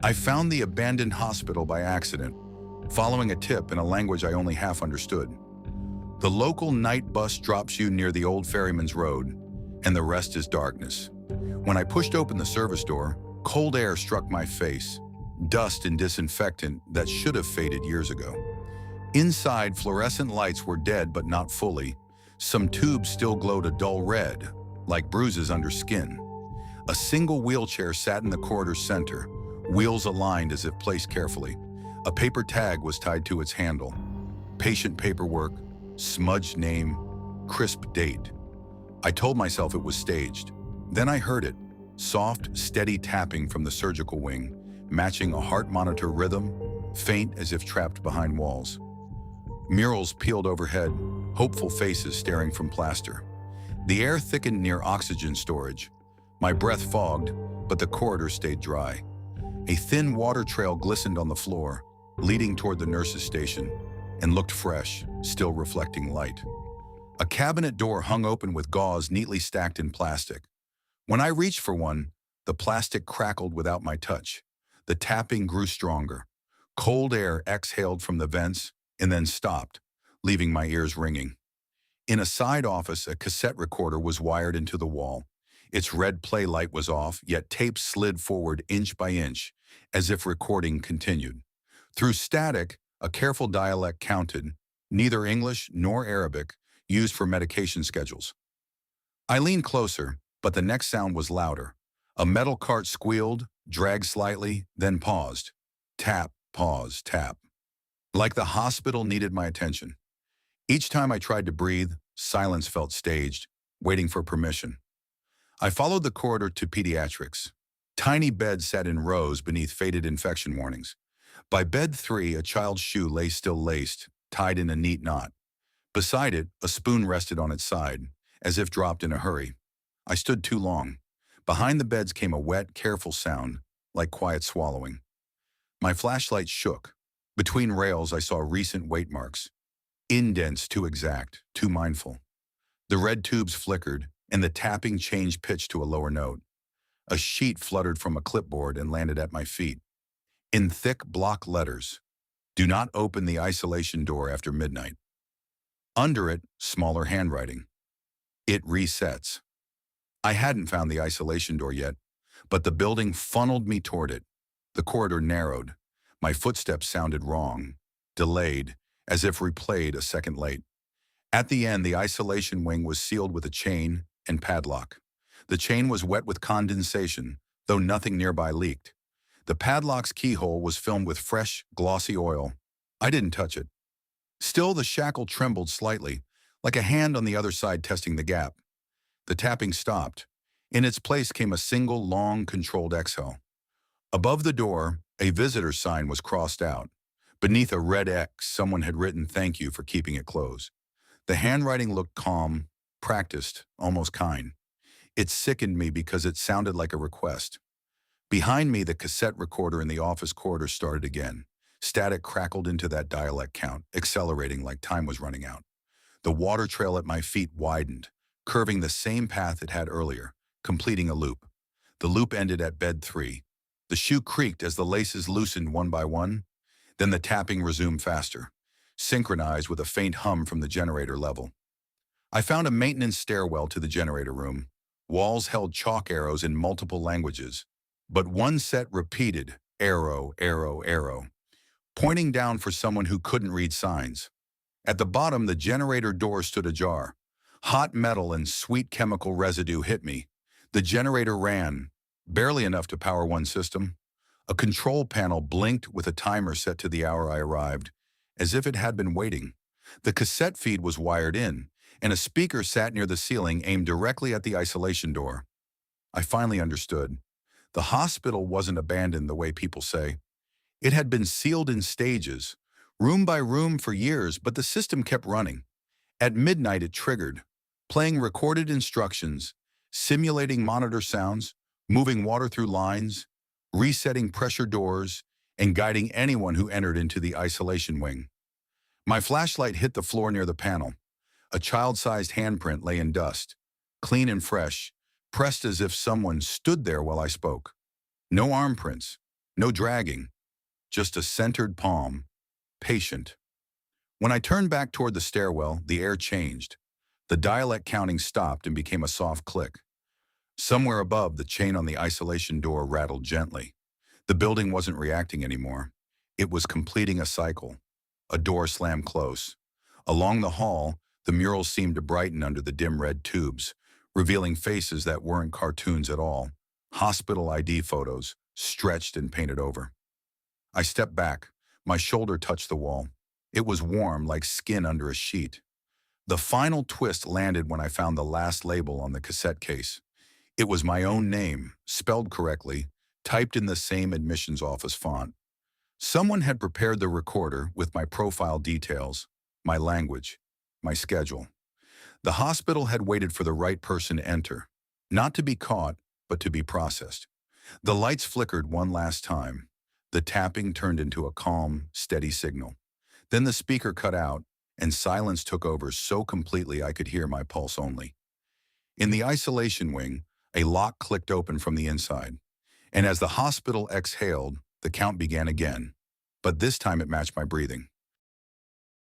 I found the abandoned hospital by accident, following a tip in a language I only half understood. The local night bus drops you near the old ferryman's road, and the rest is darkness. When I pushed open the service door, cold air struck my face, dust and disinfectant that should have faded years ago. Inside, fluorescent lights were dead but not fully. Some tubes still glowed a dull red, like bruises under skin. A single wheelchair sat in the corridor's center, wheels aligned as if placed carefully. A paper tag was tied to its handle. Patient paperwork, smudged name, crisp date. I told myself it was staged. Then I heard it, soft, steady tapping from the surgical wing, matching a heart monitor rhythm, faint as if trapped behind walls. Murals peeled overhead, hopeful faces staring from plaster. The air thickened near oxygen storage. My breath fogged, but the corridor stayed dry. A thin water trail glistened on the floor, leading toward the nurse's station, and looked fresh, still reflecting light. A cabinet door hung open with gauze neatly stacked in plastic. When I reached for one, the plastic crackled without my touch. The tapping grew stronger. Cold air exhaled from the vents and then stopped, leaving my ears ringing. In a side office, a cassette recorder was wired into the wall. Its red play light was off, yet tape slid forward inch by inch, as if recording continued. Through static, a careful dialect counted, neither English nor Arabic, used for medication schedules. I leaned closer, but the next sound was louder. A metal cart squealed, dragged slightly, then paused. Tap, pause, tap. Like the hospital needed my attention. Each time I tried to breathe, silence felt staged, waiting for permission. I followed the corridor to pediatrics. Tiny beds sat in rows beneath faded infection warnings. By bed 3, a child's shoe lay still laced, tied in a neat knot. Beside it, a spoon rested on its side, as if dropped in a hurry. I stood too long. Behind the beds came a wet, careful sound, like quiet swallowing. My flashlight shook. Between rails, I saw recent weight marks. Indents too exact, too mindful. The red tubes flickered, and the tapping changed pitch to a lower note. A sheet fluttered from a clipboard and landed at my feet. In thick block letters, "Do not open the isolation door after midnight." Under it, smaller handwriting. "It resets." I hadn't found the isolation door yet, but the building funneled me toward it. The corridor narrowed. My footsteps sounded wrong, delayed, as if replayed a second late. At the end, the isolation wing was sealed with a chain and padlock. The chain was wet with condensation, though nothing nearby leaked. The padlock's keyhole was filmed with fresh, glossy oil. I didn't touch it. Still, the shackle trembled slightly, like a hand on the other side testing the gap. The tapping stopped. In its place came a single, long, controlled exhale. Above the door, a visitor sign was crossed out. Beneath a red X, someone had written "Thank you for keeping it closed." The handwriting looked calm, practiced, almost kind. It sickened me because it sounded like a request. Behind me, the cassette recorder in the office corridor started again. Static crackled into that dialect count, accelerating like time was running out. The water trail at my feet widened, curving the same path it had earlier, completing a loop. The loop ended at bed 3. The shoe creaked as the laces loosened one by one. Then the tapping resumed faster, synchronized with a faint hum from the generator level. I found a maintenance stairwell to the generator room. Walls held chalk arrows in multiple languages, but one set repeated, "Arrow, arrow, arrow," pointing down for someone who couldn't read signs. At the bottom, the generator door stood ajar. Hot metal and sweet chemical residue hit me. The generator ran, barely enough to power one system. A control panel blinked with a timer set to the hour I arrived, as if it had been waiting. The cassette feed was wired in, and a speaker sat near the ceiling aimed directly at the isolation door. I finally understood. The hospital wasn't abandoned the way people say. It had been sealed in stages, room by room for years, but the system kept running. At midnight it triggered, playing recorded instructions, simulating monitor sounds, moving water through lines, resetting pressure doors, and guiding anyone who entered into the isolation wing. My flashlight hit the floor near the panel. A child-sized handprint lay in dust, clean and fresh, pressed as if someone stood there while I spoke. No arm prints, No dragging, just a centered palm, patient. When I turned back toward the stairwell, the air changed. The dialect counting stopped and became a soft click. Somewhere above, the chain on the isolation door rattled gently. The building wasn't reacting anymore. It was completing a cycle. A door slammed close. Along the hall, the murals seemed to brighten under the dim red tubes, revealing faces that weren't cartoons at all. Hospital ID photos, stretched and painted over. I stepped back. My shoulder touched the wall. It was warm, like skin under a sheet. The final twist landed when I found the last label on the cassette case. It was my own name, spelled correctly, typed in the same admissions office font. Someone had prepared the recorder with my profile details, my language, my schedule. The hospital had waited for the right person to enter, not to be caught, but to be processed. The lights flickered one last time. The tapping turned into a calm, steady signal. Then the speaker cut out, and silence took over so completely I could hear my pulse only. In the isolation wing, a lock clicked open from the inside, and as the hospital exhaled, the count began again. But this time it matched my breathing.